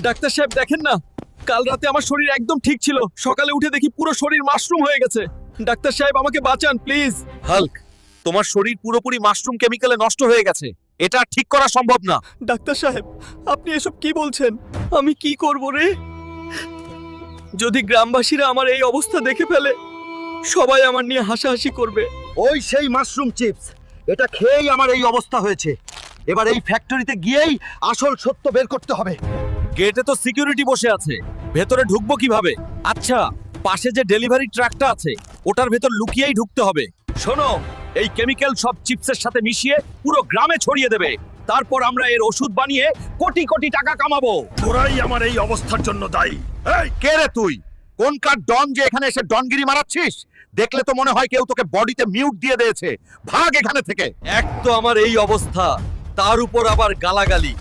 Doctor সাহেব দেখেন না, কাল রাতে আমার শরীর একদম ঠিক ছিল, সকালে উঠে দেখি পুরো শরীর মাশরুম হয়ে গেছে। ডাক্তার সাহেব আমাকে বাঁচান প্লিজ। হাল্ক, তোমার শরীর পুরোপুরি মাশরুম কেমিক্যালে নষ্ট হয়ে গেছে, এটা ঠিক করা সম্ভব না। ডাক্তার সাহেব আপনি এসব কি বলছেন? আমি কি করব রে? যদি গ্রামবাসীরা আমার এই অবস্থা দেখে ফেলে, সবাই আমার নিয়ে হাসাহাসি করবে। ওই সেই মাশরুম চিপস, এটা খেয়েই আমার এই অবস্থা হয়েছে। এবার এই ফ্যাক্টরিতে গিয়েই আসল সত্য বের করতে হবে। গেটে তো সিকিউরিটি বসে আছে, ভেতরে ঢুকবো কিভাবে? আচ্ছা, পাশে যে ডেলিভারি ট্রাকটা আছে ওটার ভেতর লুকিয়েই ঢুকতে হবে। শোনো, এই কেমিক্যাল সব চিপসের সাথে মিশিয়ে পুরো গ্রামে ছড়িয়ে দেবে, তারপর আমরা এর ওষুধ বানিয়ে কোটি কোটি টাকা কামাবো। তোরাই আমার এই অবস্থার জন্য দায়ী। এই কে রে তুই? কোনকার ডন যে এখানে এসে ডনগিরি মারাচ্ছিস? দেখলে তো মনে হয় কেউ তোকে বডিতে মিউট দিয়ে দিয়েছে। ভাগ এখানে থেকে। এক তো আমার এই অবস্থা, তার উপর আবার গালাগালি।